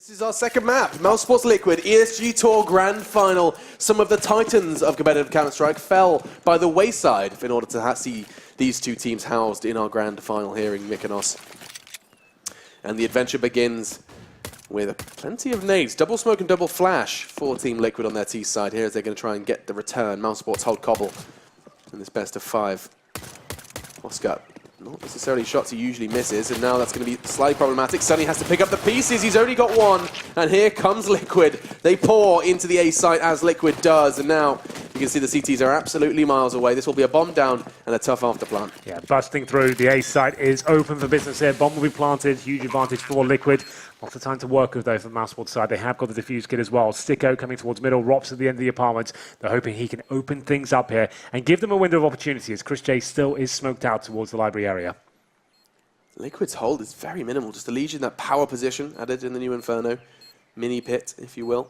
This is our second map, mousesports Liquid ESG Tour Grand Final. Some of the titans of competitive Counter-Strike fell by the wayside in order to see these two teams housed in our Grand Final here in Mykonos. And the adventure begins with plenty of nades, double smoke and double flash for Team Liquid on their T side here as they're going to try and get the return. Mousesports hold Cobble in this best of 5. Oscar, not necessarily shots he usually misses, and now that's going to be slightly problematic. Sunny has to pick up the pieces, he's only got one, and here comes Liquid. They pour into the A site as Liquid does, and now you can see the CTs are absolutely miles away. This will be a bomb down and a tough afterplant. Yeah, busting through. The A site is open for business here. Bomb will be planted, huge advantage for Liquid. Lots of time to work with, though, from mousesports side. They have got the defuse kit as well. Sticko coming towards middle, Rops at the end of the apartment. They're hoping he can open things up here and give them a window of opportunity as Chris J still is smoked out towards the library area. Liquid's hold is very minimal, just a Legion in that power position added in the new Inferno. Mini pit, if you will.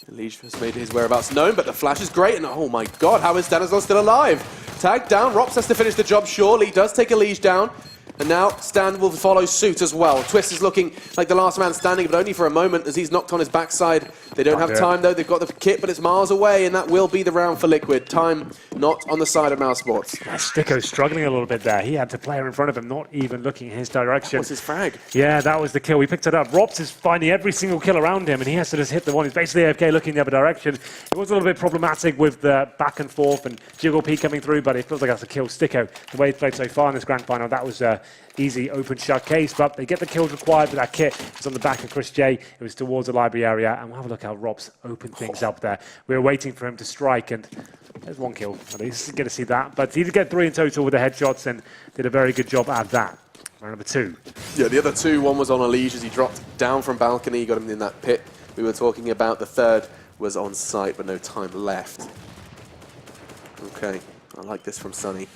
Legion has made his whereabouts known, but the flash is great, and oh my god, how is Stanislav still alive? Tagged down, Rops has to finish the job surely, does take a Liege down. And now Stan will follow suit as well. Twist is looking like the last man standing, but only for a moment as he's knocked on his backside. They don't have time though, they've got the kit, but it's miles away, and that will be the round for Liquid. Time not on the side of mousesports. Yeah, Sticko's struggling a little bit there. He had the player in front of him, not even looking in his direction. That was his frag. Yeah, that was the kill. We picked it up. Rops is finding every single kill around him, and he has to just hit the one. He's basically AFK looking the other direction. It was a little bit problematic with the back and forth and Jiggle P coming through, but it feels like that's a kill. Sticko, the way he's played so far in this grand final, that was easy open shut case, but they get the kills required, but that kit is on the back of Chris J. It was towards the library area, and we'll have a look how Robs opened things up there. We were waiting for him to strike, and there's one kill. At least get to see that, but he did get 3 in total with the headshots and did a very good job at that. Round number 2. Yeah, the other 2, one was on a Liege as he dropped down from balcony, got him in that pit we were talking about. The third was on site, but no time left. Okay, I like this from Sunny.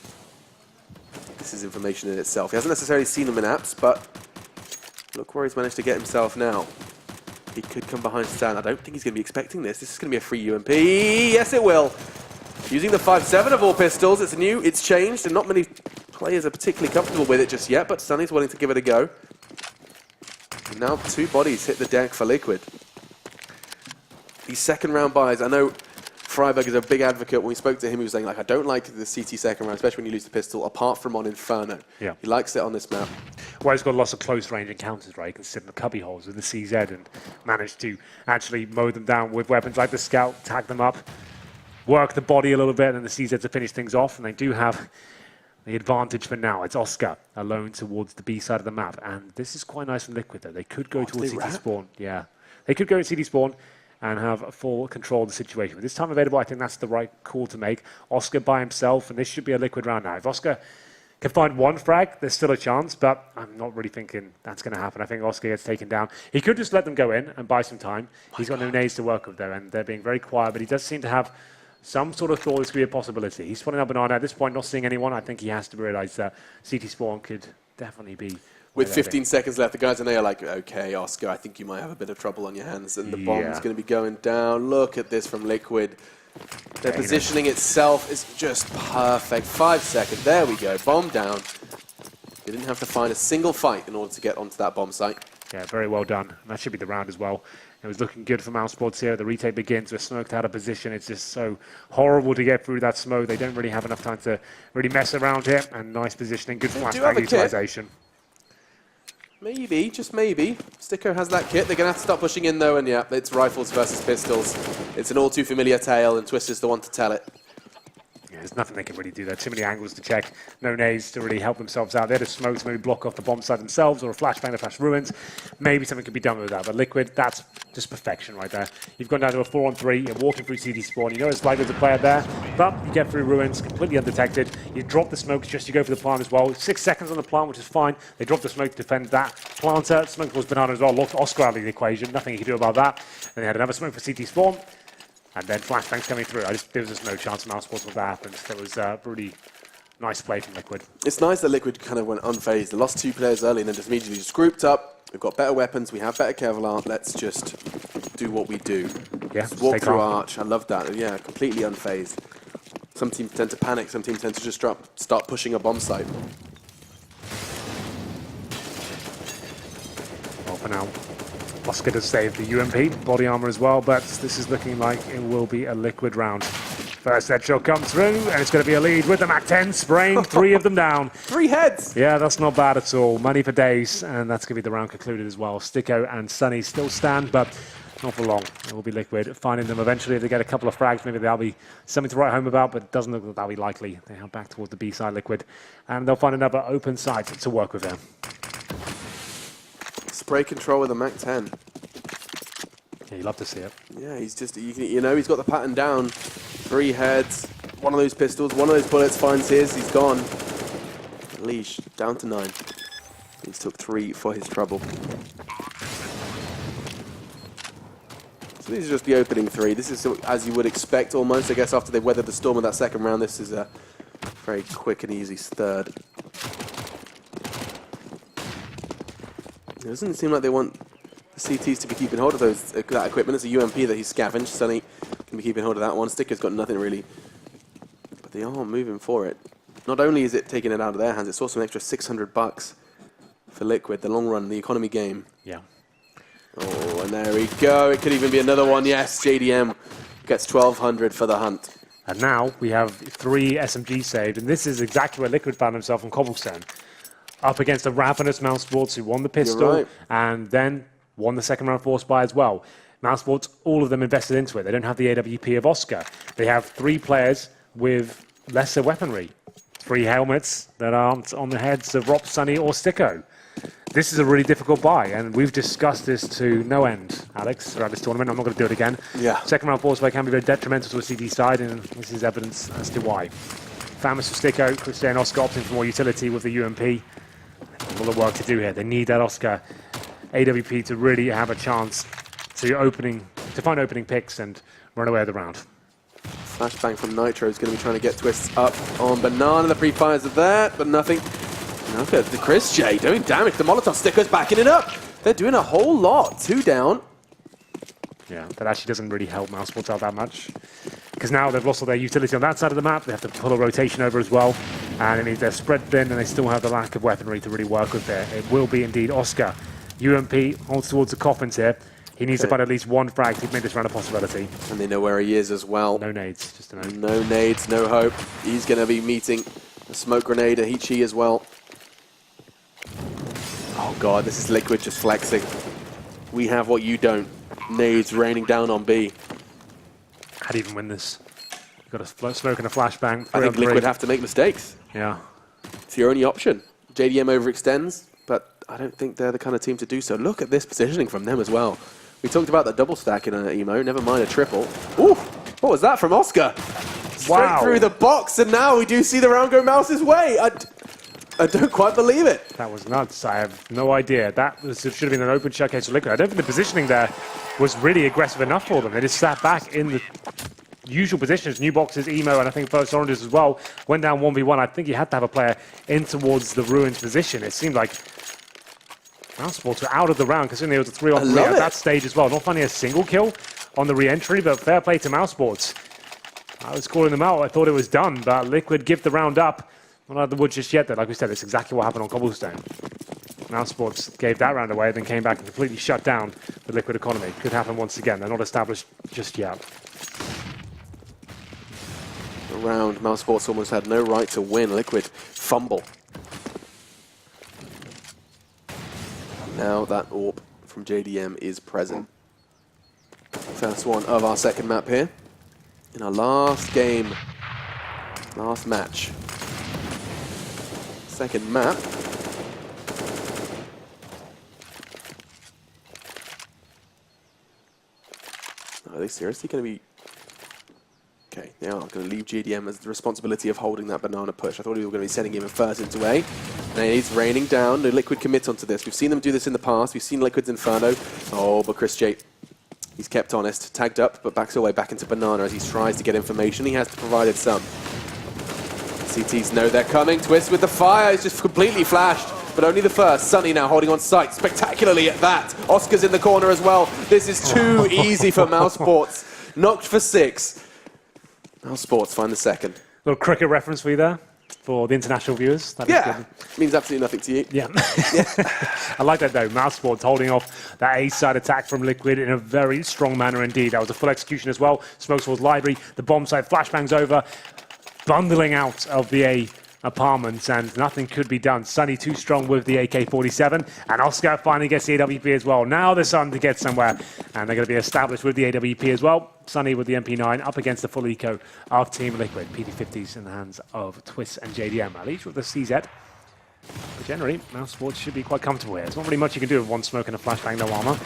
This is information in itself. He hasn't necessarily seen them in apps, but look where he's managed to get himself now. He could come behind Stan. I don't think he's going to be expecting this. This is going to be a free UMP. Yes, it will. Using the 5.7 of all pistols. It's new, it's changed, and not many players are particularly comfortable with it just yet, but Sunny's willing to give it a go. And now 2 bodies hit the deck for Liquid. These second round buys, I know Freiberg is a big advocate. When we spoke to him, he was saying, like, I don't like the CT second round, especially when you lose the pistol, apart from on Inferno. Yeah. He likes it on this map. Well, he's got lots of close range encounters, right? He can sit in the cubby holes with the CZ and manage to actually mow them down with weapons like the Scout, tag them up, work the body a little bit, and the CZ to finish things off. And they do have the advantage for now. It's Oscar alone towards the B side of the map. And this is quite nice from Liquid, though. They could go towards CT spawn. Yeah. They could go to CT spawn and have full control of the situation. With this time available, I think that's the right call to make. Oscar by himself, and this should be a Liquid round now. If Oscar can find 1 frag, there's still a chance, but I'm not really thinking that's going to happen. I think Oscar gets taken down. He could just let them go in and buy some time. He's got no nades to work with there, and they're being very quiet, but he does seem to have some sort of thought this could be a possibility. He's spawning up banana. At this point, not seeing anyone. I think he has to realize that CT spawn could definitely be with 15 seconds left, the guys in there are like, okay, Oscar, I think you might have a bit of trouble on your hands, and the bomb's going to be going down. Look at this from Liquid. Their positioning itself is just perfect. 5 seconds, there we go, bomb down. They didn't have to find a single fight in order to get onto that bomb site. Yeah, very well done. And that should be the round as well. It was looking good for mousesports here. The retake begins. We're smoked out of position. It's just so horrible to get through that smoke. They don't really have enough time to really mess around here. And nice positioning, good flashbang utilization. Maybe, just maybe. Sticko has that kit. They're going to have to start pushing in, though, and yeah, it's rifles versus pistols. It's an all too familiar tale, and Twist is the one to tell it. Yeah, there's nothing they can really do there. Too many angles to check. No nades to really help themselves out. They're just smokes, maybe block off the bomb side themselves, or a flashbang to flash ruins. Maybe something could be done with that. But Liquid, that's just perfection right there. You've gone down to a 4-on-3. You're walking through CD spawn. You know it's likely to play it there, but you get through ruins completely undetected. You drop the smokes just to go for the plant as well. 6 seconds on the plant, which is fine. They drop the smoke to defend that. Planter, smoke was banana as well. Locked Oscar out of the equation. Nothing you can do about that. And they had another smoke for CT spawn. And then flashbangs coming through. There was just no chance mousesports when that happened. That was a really nice play from Liquid. It's nice that Liquid kind of went unfazed. They lost 2 players early and then just immediately just grouped up. We've got better weapons. We have better Kevlar. Let's just do what we do. Yeah, walk through Arch. I love that. Yeah, completely unfazed. Some teams tend to panic. Some teams tend to just start pushing a bomb site. for now. Oscar does save the UMP, body armor as well, but this is looking like it will be a Liquid round. First headshot comes through, and it's going to be a lead with the MAC-10, spraying 3 of them down. 3 heads! Yeah, that's not bad at all. Money for days, and that's going to be the round concluded as well. Sticko and Sunny still stand, but not for long. It will be Liquid finding them eventually. If they get a couple of frags, maybe that'll be something to write home about, but it doesn't look like that'll be likely. They head back towards the B side, Liquid, and they'll find another open site to work with them. Spray control with a MAC-10. Yeah, you love to see it. Yeah, he's just, you know, he's got the pattern down. 3 heads, one of those pistols, one of those bullets finds his, he's gone. Leash, down to 9. He's took 3 for his trouble. So these are just the opening 3. This is as you would expect almost, I guess, after they've weathered the storm of that second round. This is a very quick and easy third. It doesn't seem like they want the CTs to be keeping hold of that equipment. It's a UMP that he's scavenged. Sunny can be keeping hold of that one. Sticker's got nothing really. But they are moving for it. Not only is it taking it out of their hands, it's also an extra $600 for Liquid, the long run, the economy game. Yeah. Oh, and there we go. It could even be another one. Yes, JDM gets 1,200 for the hunt. And now we have 3 SMGs saved, and this is exactly where Liquid found himself on Cobblestone. Up against a ravenous mousesports who won the pistol, right. and then won the second round force buy as well. Mousesports, all of them invested into it. They don't have the AWP of Oscar. They have 3 players with lesser weaponry. 3 helmets that aren't on the heads of Rob, Sunny, or Sticko. This is a really difficult buy, and we've discussed this to no end, Alex, throughout this tournament. I'm not going to do it again. Yeah. Second round force buy can be very detrimental to a CD side, and this is evidence as to why. Famous for Sticko, Christian and Oscar opting for more utility with the UMP. All the work to do here. They need that Oscar AWP to really have a chance to find opening picks and run away with the round. Flashbang from Nitro is going to be trying to get twists up on Banana. The pre-fires are there, but nothing. Look at the Chris J doing damage. The Molotov Sticker's backing it up. They're doing a whole lot. 2 down. Yeah, that actually doesn't really help mousesports out that much. Because now they've lost all their utility on that side of the map. They have to pull a rotation over as well. And it means they're spread thin, and they still have the lack of weaponry to really work with there. It will be indeed Oscar. UMP holds towards the coffins here. He needs to find at least 1 frag to make this round a possibility. And they know where he is as well. No nades, just a nade. No nades, no hope. He's going to be meeting a smoke grenade, a Heat as well. Oh god, this is Liquid just flexing. We have what you don't. Nades raining down on B. How do you even win this? You've got a smoke and a flashbang. I think Liquid have to make mistakes. Yeah. It's your only option. JDM overextends, but I don't think they're the kind of team to do so. Look at this positioning from them as well. We talked about the double stack in an emo, never mind a triple. Ooh, what was that from Oscar? Straight through the box, and now we do see the round go Mouse's way. I don't quite believe it. That was nuts. I have no idea. Should have been an open showcase for Liquid. I don't think the positioning there was really aggressive enough for them. They just sat back in the usual positions, new boxes, emo, and I think first oranges as well. Went down 1v1. I think you had to have a player in towards the ruins position. It seemed like mousesports were out of the round, considering there was a 3-on-3 at that stage as well. Not finding a single kill on the re-entry, but fair play to mousesports. I was calling them out. I thought it was done, but Liquid give the round up. Not out of the woods just yet, though. Like we said, it's exactly what happened on Cobblestone. Mousesports gave that round away, then came back and completely shut down the Liquid economy. Could happen once again. They're not established just yet. The round, Mousesports almost had no right to win. Liquid fumble. Now that AWP from JDM is present. First one of our second map here. In our last game, last match. Second map. Are they seriously going to be... Okay, they are going to leave JDM as the responsibility of holding that banana push. I thought we were going to be sending him first into A. And it's raining down. No Liquid commit onto this. We've seen them do this in the past. We've seen Liquid's Inferno. Oh, but Chris J, he's kept honest. Tagged up, but backs away back into banana as he tries to get information. He has to provide it some. CTs know they're coming. Twist with the fire. It's just completely flashed, but only the first. Sunny now holding on sight spectacularly at that. Oscar's in the corner as well. This is too easy for Mousesports. Knocked for 6. Mousesports find the second. Little cricket reference for you there. for the international viewers. That is Yeah, good. means absolutely nothing to you. Yeah. I like that though. mousesports holding off that A-side attack from Liquid in a very strong manner indeed. That was a full execution as well. Smokesword's library, the bomb site, flashbangs over, bundling out of the A apartments, and nothing could be done. Sunny too strong with the AK-47, and Oscar finally gets the AWP as well. Now they're starting to get somewhere, and they're going to be established with the AWP as well. Sunny with the MP9 up against the full eco of Team Liquid. PD50s in the hands of Twist and JDM. At least with the CZ. But generally, mousesports should be quite comfortable here. There's not really much you can do with one smoke and a flashbang, no armor.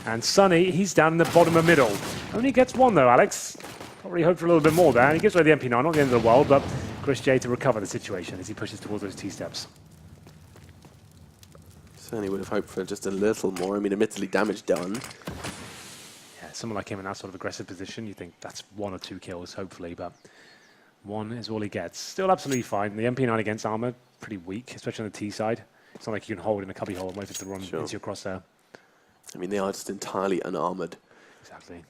And Sunny, he's down in the bottom of middle. Only gets one though, Alex. Probably hope for a little bit more there. He gives away the MP9, not the end of the world, but Chris J to recover the situation as he pushes towards those T-steps. Certainly would have hoped for just a little more. I mean, admittedly, damage done. Yeah, someone like him in that sort of aggressive position, you think that's 1 or 2 kills, hopefully, but 1 is all he gets. Still absolutely fine. The MP9 against armor, pretty weak, especially on the T side. It's not like you can hold in a cubby hole and wait for it to run into your crosshair. I mean, they are just entirely unarmored. Exactly.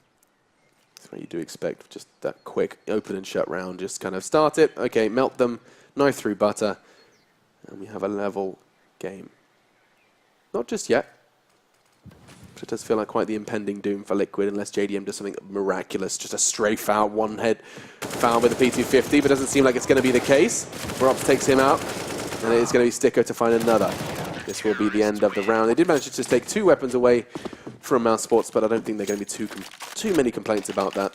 That's what you do expect, just that quick open and shut round. Just kind of start it, okay, melt them, knife through butter, and we have a level game. Not just yet, but it does feel like quite the impending doom for Liquid, unless JDM does something miraculous, just a stray foul, one head foul with the P250, but doesn't seem like it's going to be the case. Rops takes him out, and it's going to be Sticko to find another. This will be the end of the round. They did manage to just take 2 weapons away from mousesports, but I don't think they're going to be too many complaints about that.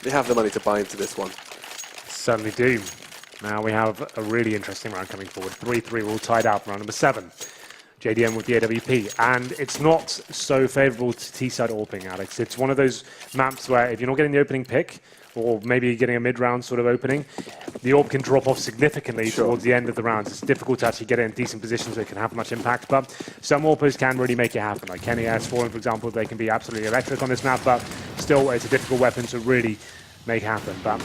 They have the money to buy into this one. Certainly do. Now we have a really interesting round coming forward. 3-3, we're all tied up. Round number 7. JDM with the AWP. And it's not so favourable to T-side AWPing, Alex. It's one of those maps where if you're not getting the opening pick, or maybe getting a mid-round sort of opening, the AWP can drop off significantly towards the end of the round. It's difficult to actually get in decent positions where it can have much impact, but some AWPers can really make it happen. Like Kenny S4, for example, they can be absolutely electric on this map, but still it's a difficult weapon to really make happen. But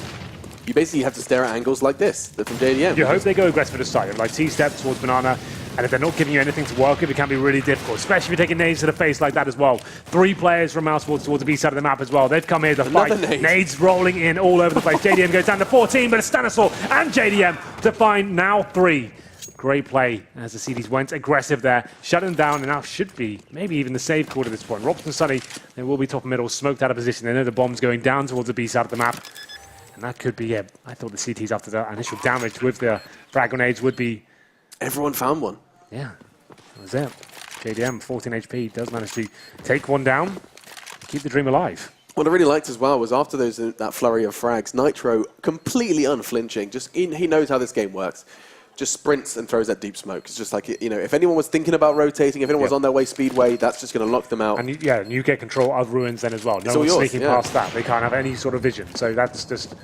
you basically have to stare at angles like this, from JDM. You hope they go aggressive at the start, like T-step towards Banana, and if they're not giving you anything to work with, it can be really difficult, especially if you're taking nades to the face like that as well. 3 players from mousesports towards the B side of the map as well. They've come here to fight. Nades rolling in all over the place. JDM goes down to 14, but it's Stanislaw and JDM to find now 3. Great play as the CDs went aggressive there, shut him down, and now should be maybe even the save call at this point. Robson Sunny, they will be top middle, smoked out of position. They know the bomb's going down towards the B side of the map. And that could be it. I thought the CTs after the initial damage with the frag grenades would be... Everyone found one. Yeah, that was it. JDM, 14 HP, does manage to take one down and keep the dream alive. What I really liked as well was after that flurry of frags, Nitro completely unflinching. He knows how this game works. Just sprints and throws that deep smoke. It's just like, you know, if anyone was thinking about rotating, if anyone was on their way speedway, that's just going to lock them out. And you get control of ruins then as well. No one's sneaking past that. They can't have any sort of vision. So that's just,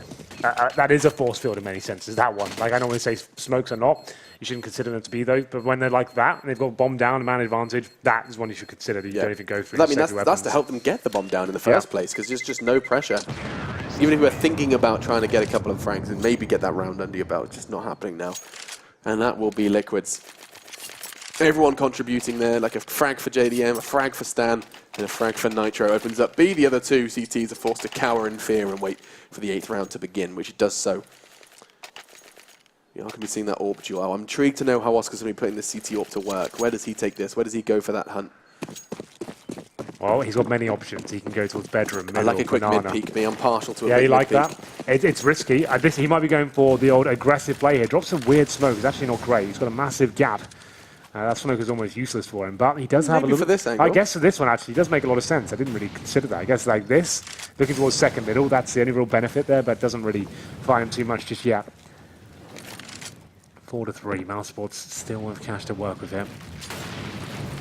that is a force field in many senses, that one. Like I normally say smokes are not. You shouldn't consider them to be those. But when they're like that, and they've got bomb down and man advantage, that is one you should consider that you don't even go through. I mean, that's to help them get the bomb down in the first place, because there's just no pressure. Even if you were thinking about trying to get a couple of frags and maybe get that round under your belt, it's just not happening now. And that will be Liquid's. Everyone contributing there, like a frag for JDM, a frag for Stan, and a frag for Nitro opens up B. The other 2 CTs are forced to cower in fear and wait for the 8th round to begin, which it does so. You are going to be seeing that AWP duo. I'm intrigued to know how Oscar's going to be putting this CT AWP to work. Where does he take this? Where does he go for that hunt? Well, he's got many options. He can go towards bedroom, middle, I like a quick banana. mid-peek. I'm partial to a Yeah, you like mid-peek. that? It's risky. He might be going for the old aggressive play here. Drops some weird smoke. It's actually not great. He's got a massive gap. That smoke is almost useless for him, but he does have a little... for this angle. I guess for this one, actually, does make a lot of sense. I didn't really consider that. I guess like this, looking towards second middle, that's the only real benefit there, but doesn't really find him too much just yet. 4-3. mousesports still with cash to work with him.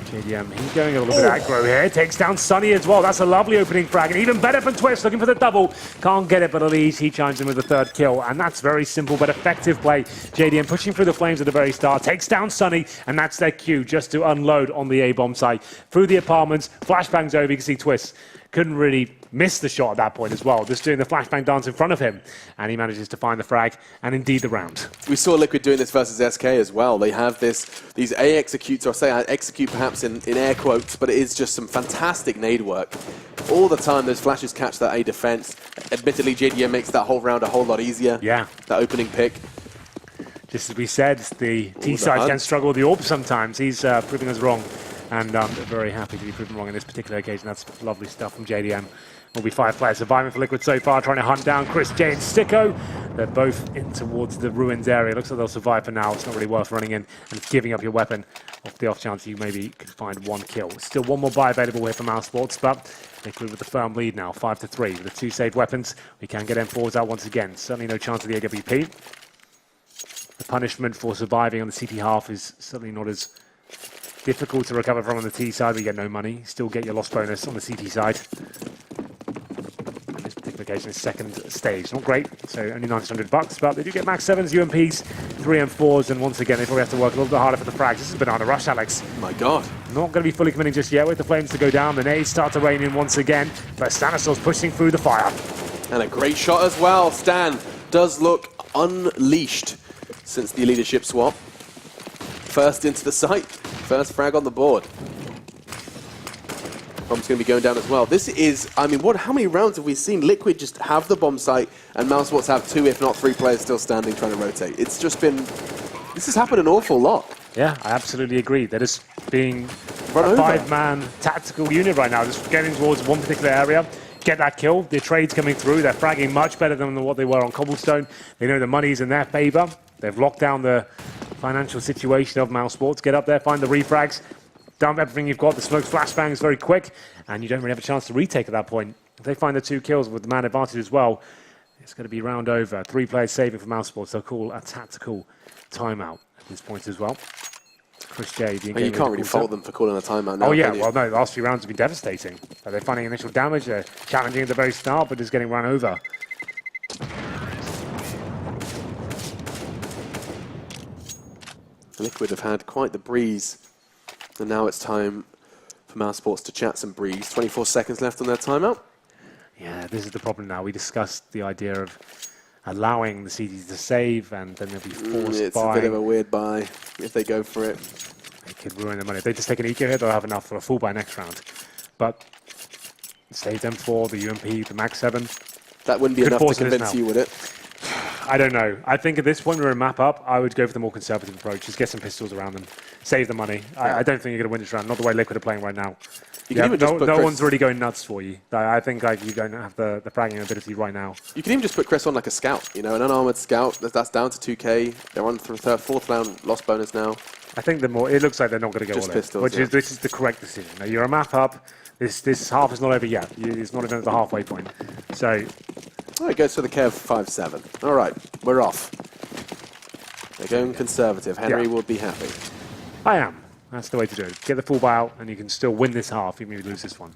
JDM, he's going a little bit aggro here. Takes down Sunny as well. That's a lovely opening frag. And even better from Twist, looking for the double. Can't get it, but at least he chimes in with the 3rd kill. And that's very simple but effective play. JDM pushing through the flames at the very start. Takes down Sunny, and that's their cue just to unload on the A-bomb site. Through the apartments, flashbangs over. You can see Twist couldn't really miss the shot at that point as well. Just doing the flashbang dance in front of him. And he manages to find the frag, and indeed the round. We saw Liquid doing this versus SK as well. They have these A executes, or say execute perhaps in air quotes, but it is just some fantastic nade work. All the time those flashes catch that A defense. Admittedly, JDM makes that whole round a whole lot easier. Yeah. That opening pick. Just as we said, the T-side can struggle with the orb sometimes. He's proving us wrong, and very happy to be proven wrong on this particular occasion. That's lovely stuff from JDM. Will be 5 players surviving for Liquid so far, trying to hunt down Chris J and Sticko. They're both in towards the ruins area. Looks like they'll survive for now. It's not really worth running in and giving up your weapon off the off chance you maybe could find 1 kill. Still 1 more buy available here for mousesports, but Liquid with the firm lead now, 5-3. With the 2 saved weapons, we can get M4s out once again. Certainly no chance of the AWP. The punishment for surviving on the CT half is certainly not as difficult to recover from on the T side. We get no money. Still get your loss bonus on the CT side. This particular occasion is 2nd stage. Not great, so only $900, but they do get max 7s, UMPs, 3 M4s, and once again they probably have to work a little bit harder for the frags. This is Banana Rush, Alex. My God. Not going to be fully committing just yet with the flames to go down. The nades start to rain in once again, but Stanislav's pushing through the fire. And a great shot as well. Stan does look unleashed since the leadership swap. First into the site, first frag on the board. Bomb's going to be going down as well. This is, I mean, how many rounds have we seen? Liquid just have the bomb site, and mousesports have 2, if not 3 players still standing trying to rotate. It's just been, this has happened an awful lot. Yeah, I absolutely agree. They're just being Run a over. 5-man tactical unit right now, just getting towards one particular area. Get that kill. The trade's coming through. They're fragging much better than what they were on Cobblestone. They know the money's in their favor. They've locked down the financial situation of mousesports. Get up there, find the refrags, dump everything you've got. The smoke's flashbangs very quick, and you don't really have a chance to retake at that point. If they find the 2 kills with the man advantage as well, it's going to be round over. 3 players saving for mousesports. They'll call a tactical timeout at this point as well. Chris J. You can't really fault them for calling a timeout now. Oh yeah, well no, the last few rounds have been devastating. They're finding initial damage, they're challenging at the very start, but just getting run over. Liquid have had quite the breeze, and now it's time for mousesports to chat some breeze. 24 seconds left on their timeout. Yeah, this is the problem now. We discussed the idea of allowing the CDs to save, and then they'll be forced It's by... a bit of a weird buy if they go for it. They could ruin their money. If they just take an eco hit, they'll have enough for a full buy next round. But save them for the UMP, the max 7. That wouldn't be enough to convince you, would it? I don't know. I think at this point we're in map up, I would go for the more conservative approach. Just get some pistols around them. Save the money. I don't think you're going to win this round. Not the way Liquid are playing right now. No one's really going nuts for you. I think you don't have the fragging ability right now. You can even just put Chris on like a scout, you know, an unarmored scout. That's down to 2k. They're on for 4th round loss bonus now. I think it looks like they're not going to go just all pistols, in, which is the correct decision. Now, you're a map up. This half is not over yet. It's not even at the halfway point. So. Oh, it goes for the Kev 5-7. All right, we're off. They're going conservative. Henry will be happy. I am. That's the way to do it. Get the full buyout, and you can still win this half, even if you lose this one.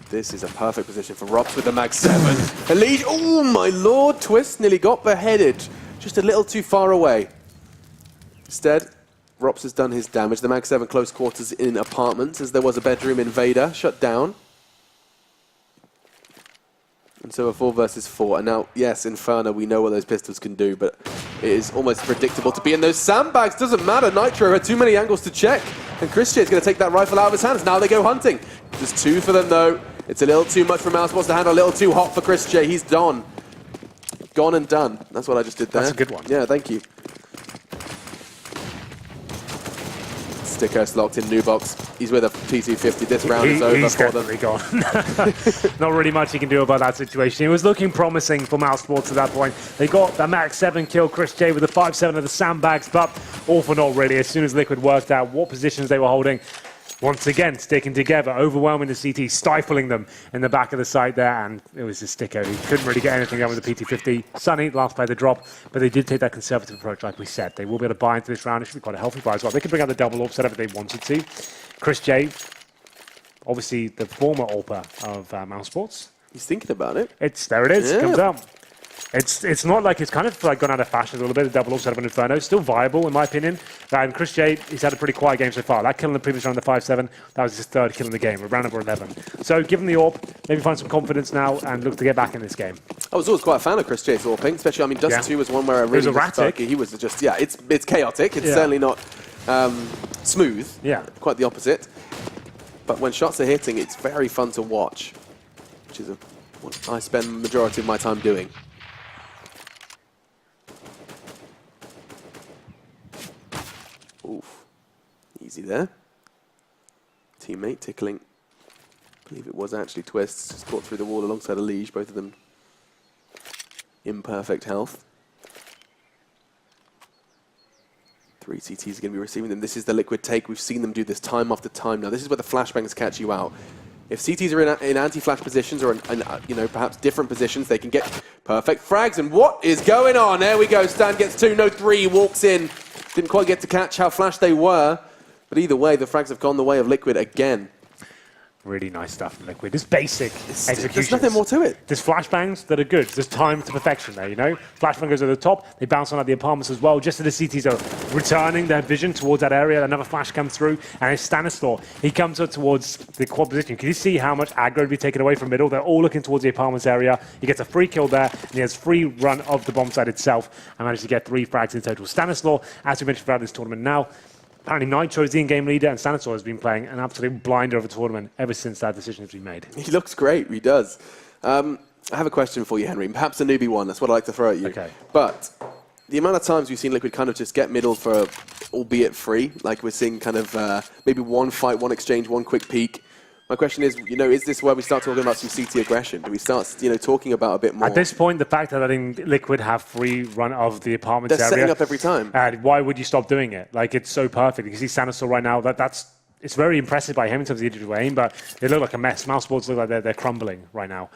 This is a perfect position for Rops with the mag 7. Elite, oh my lord, Twist nearly got beheaded. Just a little too far away. Instead, Rops has done his damage. The mag 7 close quarters in apartments, as there was a bedroom invader shut down. And so a 4 versus 4. And now, yes, Inferno, we know what those pistols can do, but it is almost predictable to be in those sandbags. Doesn't matter. Nitro had too many angles to check. And Chris J is going to take that rifle out of his hands. Now they go hunting. There's 2 for them, though. It's a little too much for mousesports to handle. A little too hot for Chris J. He's done. Gone and done. That's what I just did there. That's a good one. Yeah, thank you. Sticko's locked in new box. He's with a T250. This round is over he's for them. definitely gone. Not really much he can do about that situation. It was looking promising for mousesports at that point. They got the max 7 kill, Chris J with the 5-7 of the sandbags, but all for naught really. As soon as Liquid worked out what positions they were holding, once again sticking together, overwhelming the CT, stifling them in the back of the site there, and it was just Sticko. He couldn't really get anything done with the PT50. Sunny, last play the drop, but they did take that conservative approach, like we said. They will be able to buy into this round. It should be quite a healthy buy as well. They could bring out the double AWP setup if they wanted to. Chris J, obviously the former AWPer of mousesports. He's thinking about it. There it is, Yeah. comes out. It's not like it's kind of like gone out of fashion a little bit. The double AWP set up an Inferno, still viable in my opinion. And Chris J, he's had a pretty quiet game so far. That kill in the previous round, the 5-7, that was his 3rd kill in the game. We're round number 11. So give him the AWP, maybe find some confidence now and look to get back in this game. I was always quite a fan of Chris J's AWPing, especially, I mean, Dust 2 was one where I really was erratic. He was just, yeah, it's chaotic. It's certainly not smooth. Yeah. Quite the opposite. But when shots are hitting, it's very fun to watch, which is what I spend the majority of my time doing. opportunity there. Teammate tickling. I believe it was actually Twists. Just caught through the wall alongside Alige. Both of them imperfect health. 3 CTs are going to be receiving them. This is the Liquid take. We've seen them do this time after time now. This is where the flashbangs catch you out. If CTs are in anti-flash positions or in you know, perhaps different positions, they can get perfect frags. And what is going on? There we go. Stan gets 2, no 3, walks in. Didn't quite get to catch how flash they were. But either way, the frags have gone the way of Liquid again. Really nice stuff from Liquid. Just basic execution. There's nothing more to it. There's flashbangs that are good. There's time to perfection there, you know? Flashbang goes over the top. They bounce on at the apartments as well. Just as the CTs are returning their vision towards that area, another flash comes through. And it's Stanislaw. He comes up towards the quad position. Can you see how much aggro would be taken away from middle? They're all looking towards the apartments area. He gets a free kill there, and he has free run of the bomb site itself and managed to get 3 frags in total. Stanislaw, as we mentioned throughout this tournament now, apparently Nitro is the in-game leader, and Stanislaw has been playing an absolute blinder of a tournament ever since that decision has been made. He looks great, he does. I have a question for you, Henry. Perhaps a newbie one, that's what I like to throw at you. Okay. But the amount of times we've seen Liquid kind of just get middle for, albeit free, like we're seeing kind of maybe one fight, one exchange, one quick peek. My question is, you know, is this where we start talking about some CT aggression? Do we start, you know, talking about a bit more? At this point, the fact that letting Liquid have free run of the apartments They're area... setting up every time. Why would you stop doing it? Like, it's so perfect. You can see Stanislaw right now, it's very impressive by him in terms of the individual aim, but they look like a mess. Mousesports look like they're crumbling right now.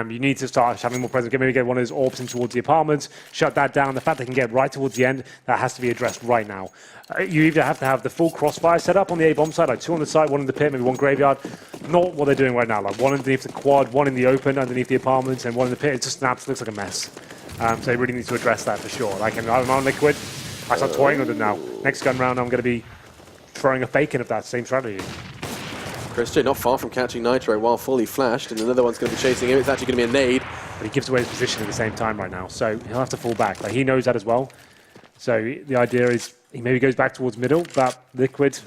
You need to start having more presence. Maybe get one of those orbs in towards the apartments, shut that down. The fact they can get right towards the end, that has to be addressed right now. You either have to have the full crossfire set up on the A-bomb side, like 2 on the side, 1 in the pit, maybe 1 graveyard. Not what they're doing right now. Like 1 underneath the quad, 1 in the open underneath the apartments, and 1 in the pit. It just looks like a mess. So they really need to address that for sure. Like, I'm on Liquid. I start toying with them now. Next gun round, I'm going to be throwing a fake in of that same strategy. Christian not far from catching Nitro while fully flashed, and another one's going to be chasing him. It's actually going to be a nade. But he gives away his position at the same time right now, so he'll have to fall back. Like, he knows that as well. So the idea is he maybe goes back towards middle, but Liquid,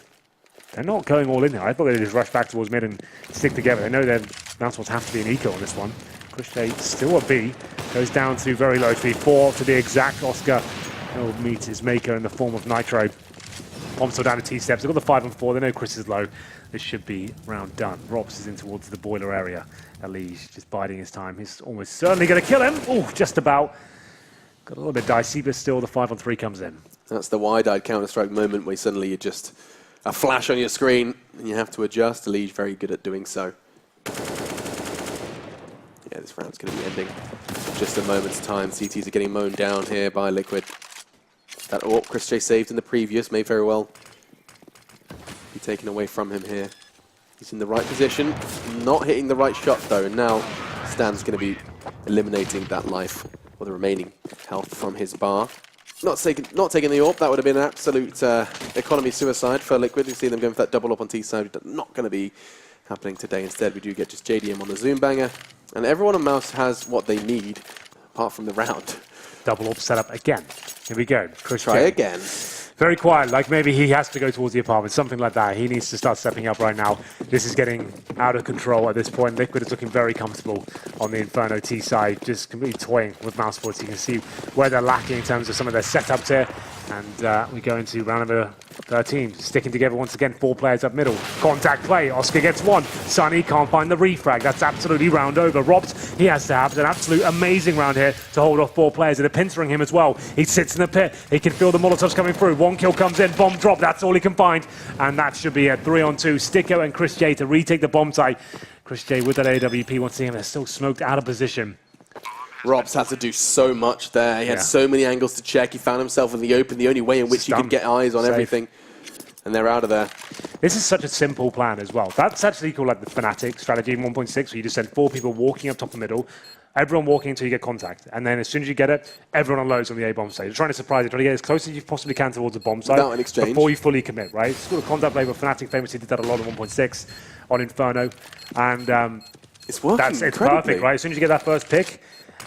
they're not going all in there. I thought they'd just rush back towards mid and stick together. They know their Mousesports have to be an eco on this one. Christian still a B, goes down to very low speed, 4 to the exact. Oscar will meet his maker in the form of Nitro. Bomb still down to T-steps. They've got the 5 and 4. They know Chris is low. This should be round done. Robs is in towards the boiler area. Alige just biding his time. He's almost certainly going to kill him. Oh, just about. Got a little bit dicey, but still the 5 on 3 comes in. That's the wide-eyed Counter-Strike moment where suddenly you just a flash on your screen and you have to adjust. Alige very good at doing so. Yeah, this round's going to be ending in just a moment's time. CTs are getting mown down here by Liquid. That AWP Chris J saved in the previous may very well be taken away from him here. He's in the right position, not hitting the right shot though, and now Stan's going to be eliminating that life, or the remaining health from his bar. Not taking the AWP, that would have been an absolute economy suicide for Liquid. You see them going for that double up on T side, not going to be happening today. Instead, we do get just JDM on the Zoom banger, and everyone on Mouse has what they need, apart from the round. Double up setup again. Here we go. Chris Try J. again. Very quiet, like maybe he has to go towards the apartment, something like that. He needs to start stepping up right now. This is getting out of control at this point. Liquid is looking very comfortable on the Inferno T side, just completely toying with Mousesports. You can see where they're lacking in terms of some of their setups here. And we go into round number 13, sticking together once again, 4 players up middle. Contact play, Oscar gets 1. Sunny can't find the refrag. That's absolutely round over. Robs, he has to have an absolute amazing round here to hold off 4 players that are pincering him as well. He sits in the pit. He can feel the Molotovs coming through. 1 kill comes in, bomb drop. That's all he can find. And that should be a 3-on-2. Sticko and Chris J to retake the bomb site. Chris J with that AWP once again. They're still smoked out of position. Robs had to do so much there. He had so many angles to check. He found himself in the open, the only way in which he could get eyes on everything. And they're out of there. This is such a simple plan as well. That's actually called like the Fnatic strategy in 1.6, where you just send 4 people walking up top the middle, everyone walking until you get contact. And then as soon as you get it, everyone unloads on the A-bomb side. You're trying to surprise it, trying to get as close as you possibly can towards the bomb side without an exchange before you fully commit, right? It's called a contact play, but Fnatic famously did that a lot in 1.6 on Inferno. And it's working it's perfect, right? As soon as you get that first pick,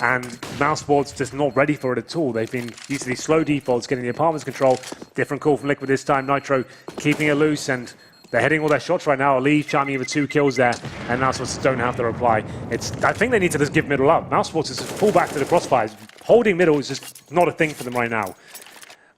and Mousesports just not ready for it at all. They've been used to these slow defaults, getting the apartments control. Different call from Liquid this time. Nitro keeping it loose, and they're hitting all their shots right now. Alige chiming in with 2 kills there, and Mousesports don't have the reply. I think they need to just give middle up. Mousesports is just pull back to the crossfires. Holding middle is just not a thing for them right now.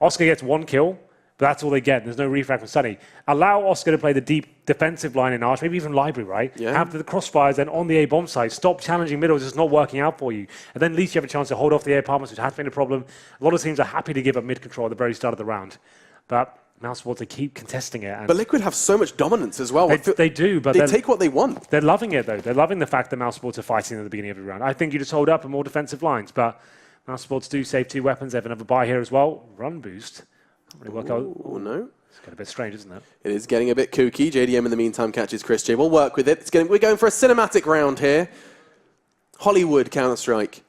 Oscar gets 1 kill, But that's all they get. There's no refrag from Sunny. Allow Oscar to play the deep defensive line in Arch, maybe even Library, right? Yeah. Have the crossfires then on the A bomb side. Stop challenging middles. It's not working out for you. And then at least you have a chance to hold off the A apartments, which has been a problem. A lot of teams are happy to give up mid control at the very start of the round. But mousesports, they keep contesting it. And But Liquid have so much dominance as well. they do, but they take what they want. They're loving it, though. They're loving the fact that mousesports are fighting at the beginning of every round. I think you just hold up and more defensive lines. But mousesports do save 2 weapons. They have another buy here as well. Run boost. Can't really work out. Oh, no. It's getting a bit strange, isn't it? It is getting a bit kooky. JDM in the meantime catches Chris J. We'll work with it. We're going for a cinematic round here. Hollywood Counter-Strike.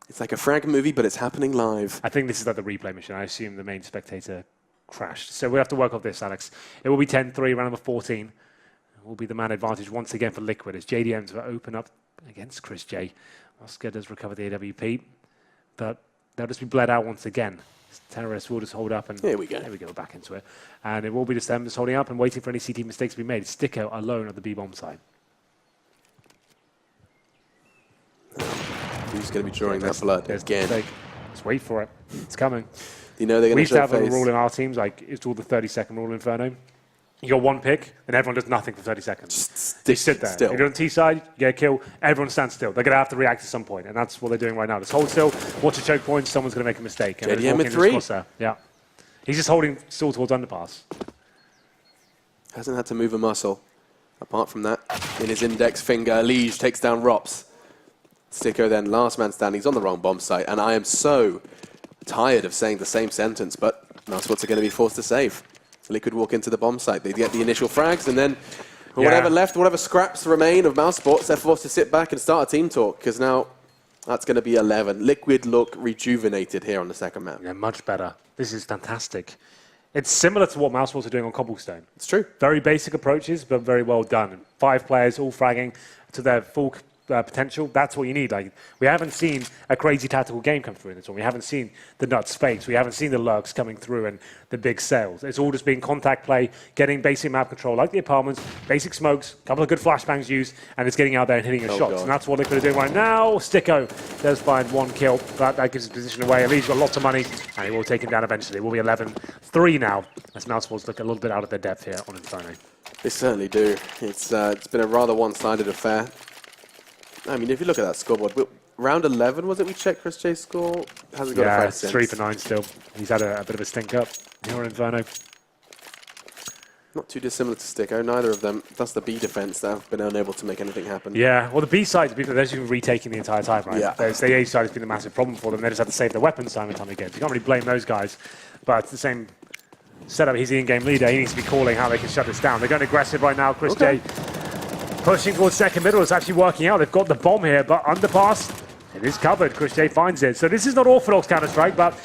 It's like a frag movie, but it's happening live. I think this is like the replay mission. I assume the main spectator crashed. So we have to work off this, Alex. It will be 10-3, round number 14. It will be the man advantage once again for Liquid as JDMs will open up against Chris J. Oscar does recover the AWP, but they'll just be bled out once again. Terrorists will just hold up and here we go. There we go, back into it. And it will be just them just holding up and waiting for any CT mistakes to be made. Sticko alone at the B-bomb side. Who's going to be drawing that blood again? Let's wait for it. It's coming. You know they're going We to used to show have a face. rule in our teams, like it's called the 30-second rule in Inferno. You got 1 pick, and everyone does nothing for 30 seconds. They sit there. Still. If you're on T side, you get a kill, everyone stands still. They're going to have to react at some point, and that's what they're doing right now. Just hold still, watch a choke point, someone's going to make a mistake. JDM with 3. Yeah. He's just holding still towards underpass. Hasn't had to move a muscle. Apart from that, in his index finger, Liege takes down Rops. Sticko then, last man standing. He's on the wrong bomb site, and I am so tired of saying the same sentence, but that's what they're going to be forced to save. Liquid walk into the bomb site. They get the initial frags, and then whatever scraps remain of mousesports, they're forced to sit back and start a team talk, because now that's going to be 11. Liquid look rejuvenated here on the second map. Yeah, much better. This is fantastic. It's similar to what mousesports are doing on Cobblestone. It's true. Very basic approaches, but very well done. 5 players all fragging to their full potential. That's what you need. Like, we haven't seen a crazy tactical game come through in this one. We haven't seen the nuts fakes. We haven't seen the lurks coming through and the big sales. It's all just been contact play, getting basic map control like the apartments, basic smokes, a couple of good flashbangs used, and it's getting out there and hitting your shots. God. And that's what they're going to do right now. Sticko does find 1 kill, but that gives his position away. At least got lots of money, and he will take him down eventually. It will be 11-3 now, as mousesports look a little bit out of their depth here on Inferno. They certainly do. It's been a rather one-sided affair. I mean, if you look at that scoreboard, round 11, was it? We checked Chris J's score. Hasn't got a frag it's since. 3 for 9 still. He's had a bit of a stink up here on Inferno. Not too dissimilar to Sticko, neither of them. That's the B defense that have been unable to make anything happen. Yeah, well, the B side, they're just been retaking the entire time, right? Yeah. The A side has been a massive problem for them. They just have to save their weapons time and time again. So you can't really blame those guys. But it's the same setup. He's the in-game leader. He needs to be calling how they can shut this down. They're going aggressive right now. Chris J pushing towards second middle. It's actually working out. They've got the bomb here, but underpass, it is covered. Chris J finds it. So this is not orthodox Counter-Strike, but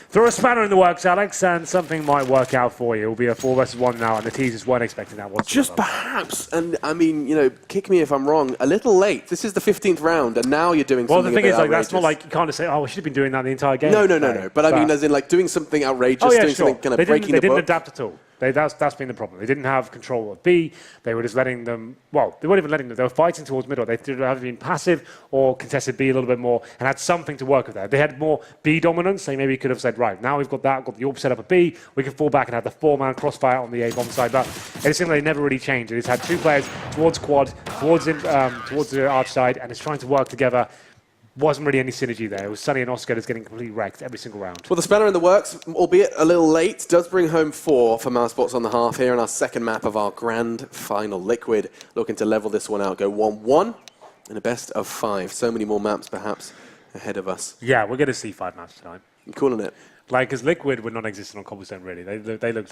throw a spanner in the works, Alex, and something might work out for you. It will be a 4 versus 1 now, and the teasers weren't expecting that whatsoever. Just perhaps, and I mean, you know, kick me if I'm wrong, a little late. This is the 15th round, and now you're doing something the thing is, like, outrageous. that's not like you can't just say, oh, we should have been doing that the entire game. No. But I mean, as in, like, doing something outrageous, doing something kind of breaking the book. They didn't adapt at all. That's been the problem. They didn't have control of B. They were just letting them, well, they weren't even letting them. They were fighting towards middle. They should have been passive or contested B a little bit more and had something to work with there. They had more B dominance. They maybe could have said, right, now we've got that, got the AWP set up at B. We can fall back and have the 4-man crossfire on the A bomb side. But it seemed like they never really changed. It's had 2 players towards quad, towards the arch side, and it's trying to work together. Wasn't really any synergy there. It was Sunny and Oscar just getting completely wrecked every single round. Well, the spanner in the works, albeit a little late, does bring home 4 for mousesports on the half here in our second map of our grand final. Liquid looking to level this one out, go 1-1 in a best of 5. So many more maps perhaps ahead of us. Yeah, we're going to see 5 maps tonight. I'm calling it. Like, because Liquid were non-existent on Cobblestone, really. They look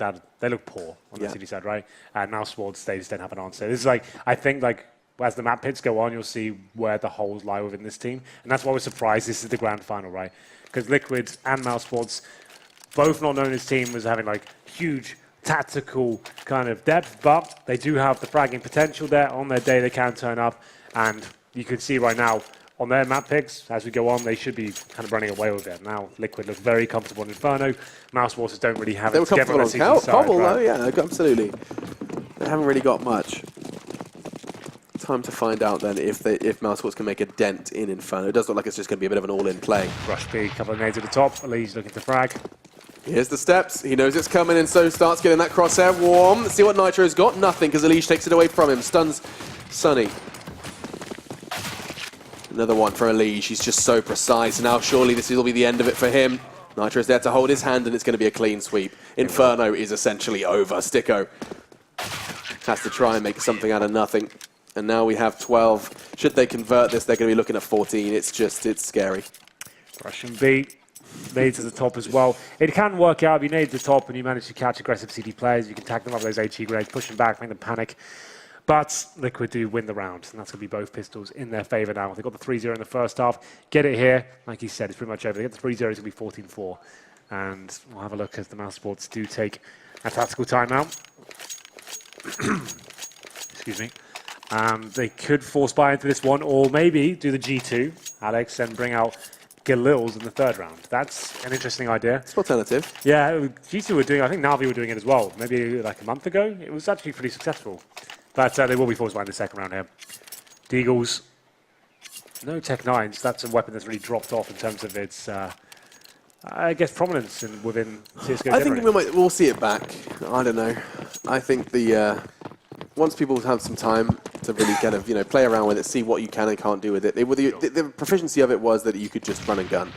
poor on the city side, right? And mousesports, they just don't have an answer. This is like, I think, like, as the map pits go on, you'll see where the holes lie within this team. And that's why we're surprised this is the grand final, right? Because Liquid and mousesports, both not known as team as having like huge tactical kind of depth, but they do have the fragging potential there. On their day, they can turn up. And you can see right now, on their map picks, as we go on, they should be kind of running away with it. Now, Liquid looks very comfortable in Inferno. Mousesports don't really have it together on the CT side. Cobble, though, yeah, absolutely. They haven't really got much. Time to find out then if mousesports can make a dent in Inferno. It does look like it's just going to be a bit of an all-in play. Rush B, couple of nades at the top. Elise looking to frag. Here's the steps. He knows it's coming, and so starts getting that crosshair warm. Let's see what Nitro's got. Nothing, because Alige takes it away from him. Stuns Sunny. Another one for Alige. He's just so precise. Now surely this will be the end of it for him. Nitro's there to hold his hand, and it's going to be a clean sweep. Inferno is essentially over. Sticko has to try and make something out of nothing. And now we have 12. Should they convert this, they're going to be looking at 14. It's scary. Russian B. Nades at the top as well. It can work out if you nade the top and you manage to catch aggressive CD players. You can tag them up with those HE grenades, push them back, make them panic. But Liquid do win the round, and that's going to be both pistols in their favour now. They got the 3-0 in the first half. Get it here. Like you said, it's pretty much over. They get the 3-0, it's going to be 14-4. And we'll have a look as the mousesports do take a tactical timeout. Excuse me. They could force buy into this one, or maybe do the G2, Alex, and bring out Galils in the third round. That's an interesting idea. It's an alternative. Yeah, G2 were doing, I think Na'Vi were doing it as well, maybe like a month ago. It was actually pretty successful. But they will be forced by in the second round here. Deagles, no Tech 9s. That's a weapon that's really dropped off in terms of its, I guess, prominence within CSGO. I think we'll see it back. I don't know. I think once people have some time to really kind of play around with it, see what you can and can't do with it. The proficiency of it was that you could just run and gun.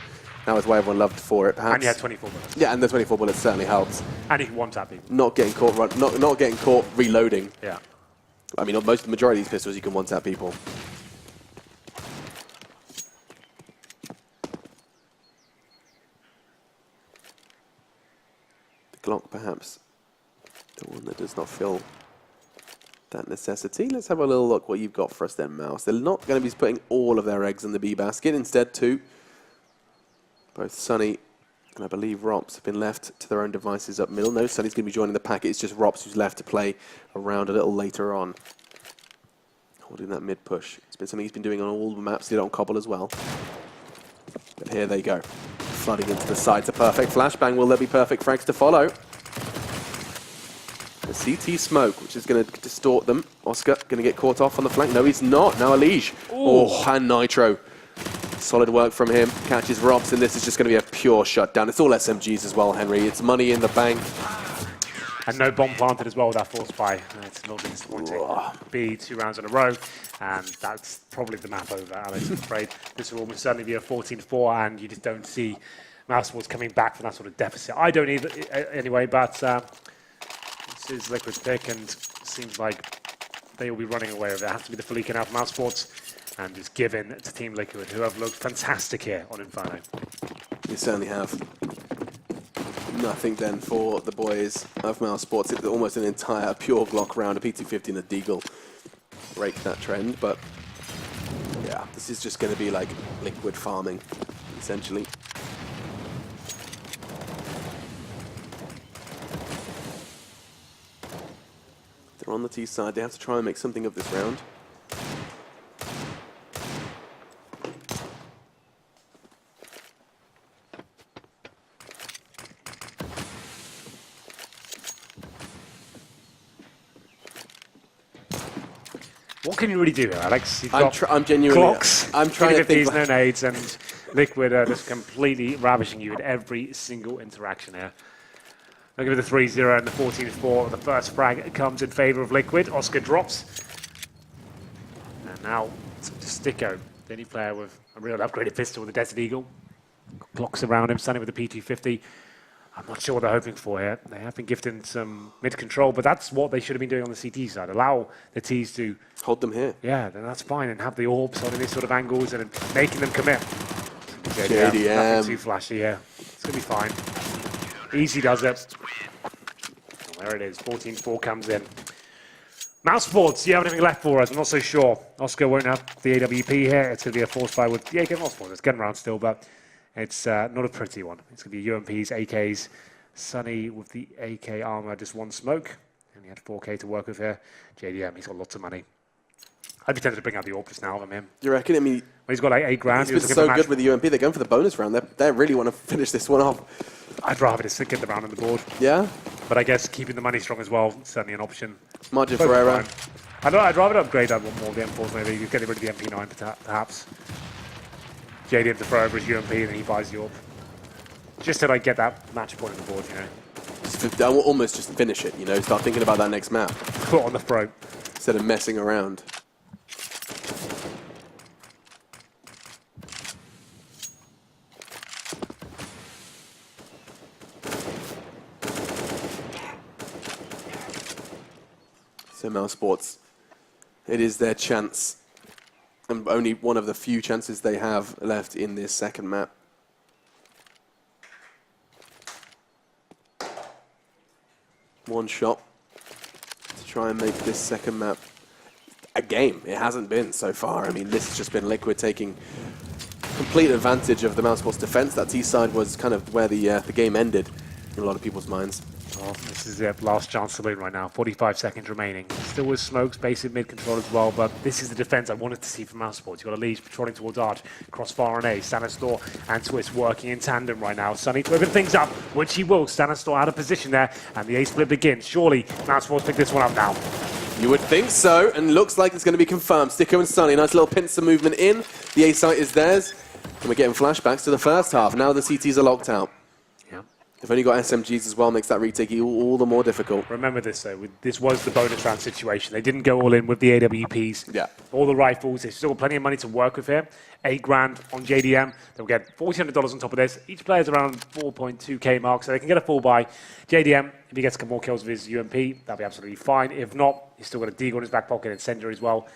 That was why everyone loved for it, perhaps. And you had 24 bullets. Yeah, and the 24 bullets certainly helps. And you can one-tap people. Not getting caught, not getting caught reloading. Yeah. I mean, the majority of these pistols you can one-tap people. The Glock, perhaps, the one that does not feel that necessity. Let's have a little look what you've got for us then, Mouse. They're not going to be putting all of their eggs in the B basket. Instead, both Sunny and I believe Rops have been left to their own devices up middle. No, Sunny's going to be joining the packet. It's just Rops who's left to play around a little later on. Holding that mid push. It's been something he's been doing on all the maps. He did it on Cobble as well. But here they go. Flooding into the sides. A perfect flashbang. Will there be perfect frags to follow? The CT smoke, which is going to distort them. Oscar going to get caught off on the flank. No, he's not. Now Alige. Oh, and Nitro. Solid work from him. Catches Robs, and this is just going to be a pure shutdown. It's all SMGs as well, Henry. It's money in the bank. And no bomb planted as well with that force buy. It's a little bit disappointing. B 2 rounds in a row, and that's probably the map over, Alex. I'm afraid this will almost certainly be a 14-4, and you just don't see mousesports coming back from that sort of deficit. I don't either, anyway, but this is Liquid's pick, and seems like they will be running away with it. It has to be the Felica now for mousesports, and is given to Team Liquid, who have looked fantastic here on Inferno. They certainly have. Nothing then for the boys of mousesports. It's almost an entire pure Glock round, a P250 and a Deagle. Break that trend, but yeah, this is just going to be like Liquid farming, essentially. They're on the T side. They have to try and make something of this round. What can you really do here, Alex? I'm genuinely. Clocks, I'm trying to think. No nades, and Liquid are just completely ravishing you in every single interaction here. Look at the 3-0 and the 14-4. The first frag comes in favour of Liquid. Oscar drops. And now it's Sticko, the only player with a real upgraded pistol with a Desert Eagle. Clocks around him, standing with the P250. I'm not sure what they're hoping for here. They have been gifted some mid-control, but that's what they should have been doing on the CT side. Allow the Ts to... hold them here. Yeah, then that's fine. And have the orbs on these sort of angles and making them commit. JDM. Nothing too flashy here. It's going to be fine. Easy does it. Oh, there it is. 14-4 comes in. Mousesports, do you have anything left for us? I'm not so sure. Oscar won't have the AWP here. It's going to be a force buy with the AK Mousesports. It's getting around still, but... it's not a pretty one. It's going to be UMPs, AKs. Sunny with the AK armor, just one smoke. And he had 4K to work with here. JDM, he's got lots of money. I'd be tempted to bring out the AWP just now from him. You reckon? I mean, when he's got like 8 grand. He's been so good with the UMP. They're going for the bonus round. They really want to finish this one off. I'd rather just get the round on the board. Yeah? But I guess keeping the money strong as well, certainly an option. Margin for error. I'd rather upgrade that one more, the M4s maybe. You get rid of the MP9 perhaps. JDM to throw over his UMP and then he buys the AWP. Just to like get that match point on the board, you know. I will almost just finish it, you know, start thinking about that next map Foot on the throat. instead of messing around. So mousesports, it is their chance, and only one of the few chances they have left in this second map. One shot to try and make this second map a game. It hasn't been so far. I mean, this has just been Liquid taking complete advantage of the mousesports defense. That T side was kind of where the game ended in a lot of people's minds. Well, this is their last chance to win right now. 45 seconds remaining. Still with smokes, basic mid control as well, but this is the defense I wanted to see from mousesports. You've got a Liege patrolling towards Arch, crossfire on A, Stanistor and Twist working in tandem right now. Sunny to open things up, which he will. Stanistor out of position there, and the A split begins. Surely mousesports pick this one up now. You would think so, and looks like it's going to be confirmed. Sticko and Sunny, nice little pincer movement in. The A site is theirs, and we're getting flashbacks to the first half. Now the CTs are locked out. They've only got SMGs as well, makes that retake all the more difficult. Remember this though, this was the bonus round situation. They didn't go all in with the AWPs. Yeah. All the rifles, there's still plenty of money to work with here. $8 grand on JDM. They'll get $1,400 on top of this. Each player's around 4.2k mark, so they can get a full buy. JDM, if he gets a couple more kills with his UMP, that'll be absolutely fine. If not, he's still got a Deagle in his back pocket and Sender as well.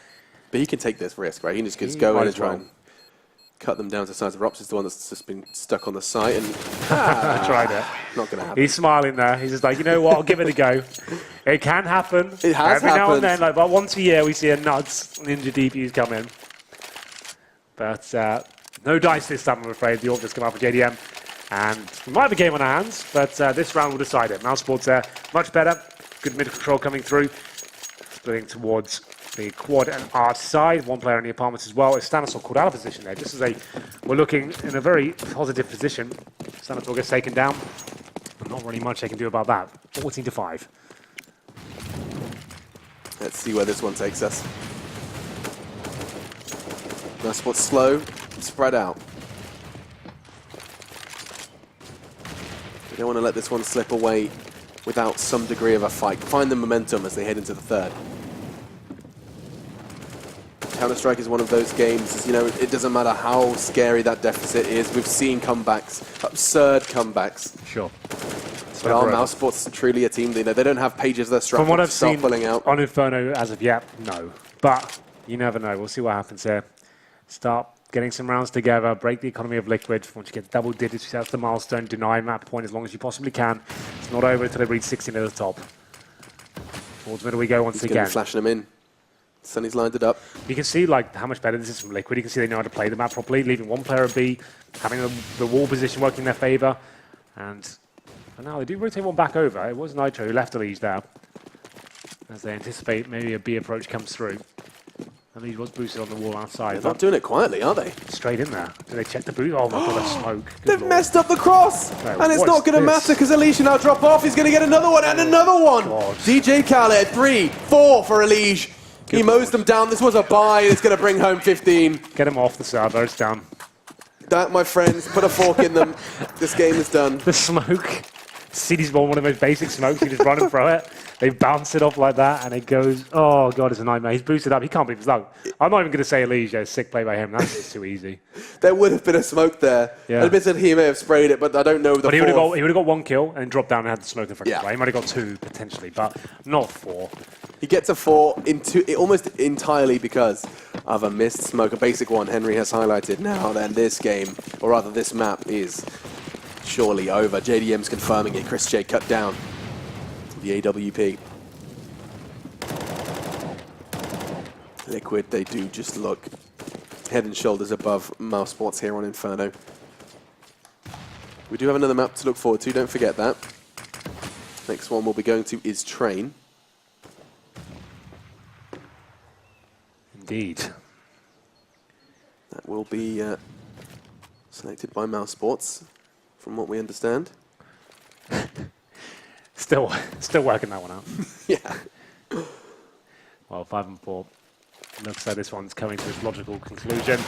But he can take this risk, right? He can just go in and try and cut them down to the size of Rops is the one that's just been stuck on the site, and I tried it. Not going to happen. He's smiling there. He's just like, you know what? I'll give it a go. It can happen. It has Every now happened. and then, like about once a year, we see a nuts ninja DPUs come in. But no dice this time, I'm afraid. The Orc just come out for JDM, and we might have a game on our hands, but this round will decide it. Mousesports there, much better. Good mid control coming through, splitting towards the quad and arch side. One player in the apartments as well. Is Stanisov called out of position there? Just as we're looking in a very positive position. Stanisov gets taken down. Not really much they can do about that. 14-5. Let's see where this one takes us. Mousesports slow, spread out. We don't want to let this one slip away without some degree of a fight. Find the momentum as they head into the third. Counter-Strike is one of those games, you know, it doesn't matter how scary that deficit is. We've seen comebacks, absurd comebacks. Sure. But are mousesports truly a team? They don't have pages they're strapped From what I've start seen pulling out. on Inferno as of yet, no. But you never know. We'll see what happens here. Start getting some rounds together, break the economy of Liquid. Once you get double digits, that's the milestone. Deny map point as long as you possibly can. It's not over until they reach 16 at the top. Towards middle we go once again. Flashing them in. Sunny's lined it up. You can see like how much better this is from Liquid. You can see they know how to play the map properly, leaving one player at B, having the wall position working in their favour. And for now, they do rotate one back over. It was Nitro who left the Liege there, as they anticipate maybe a B approach comes through. The Liege was boosted on the wall outside. They're not doing it quietly, are they? Straight in there. Do they check the boost? Oh my god, a smoke. Good They've lord. messed up the cross! No, and it's what not is going to this? matter because Alicia now drop off. He's going to get another one and another one! God. DJ Khaled, 3, 4 for Alicia. He mows them down. This was a buy. It's going to bring home 15. Get him off the server. It's done. That, my friends, put a fork in them. This game is done. The smoke. City's one of the most basic smokes. You just run and throw it. They bounce it off like that, and it goes. Oh god, it's a nightmare. He's boosted up. He can't believe his luck. I'm not even going to say Elijah. Sick play by him. That's just too easy. There would have been a smoke there. Yeah. Admittedly, he may have sprayed it, but I don't know the But he would fourth. have got one kill and then dropped down and had the smoke in front of him. Yeah. Right? He might have got 2 potentially, but not 4. He gets a 4 almost entirely because of a missed smoke, a basic one Henry has highlighted. Now then, this game, or rather this map, is surely over. JDM's confirming it. Chris J cut down the AWP. Liquid, they do just look head and shoulders above mousesports here on Inferno. We do have another map to look forward to, don't forget that. Next one we'll be going to is Train. Indeed. That will be selected by mousesports, from what we understand. Still working that one out. Yeah. Well, 5 and 4. Looks like this one's coming to its logical conclusion.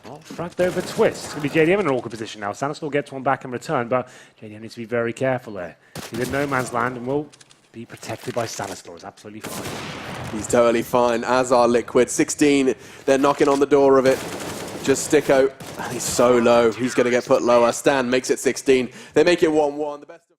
Well, fragged over twist. It's going to be JDM in an awkward position now. Sanistor gets one back in return, but JDM needs to be very careful there. He's in no man's land and will be protected by Sanistor. It's absolutely fine. He's totally fine, as are Liquid. 16, they're knocking on the door of it. Just Sticko, he's so low. He's going to get put lower. Stan makes it 16. They make it 1-1. The best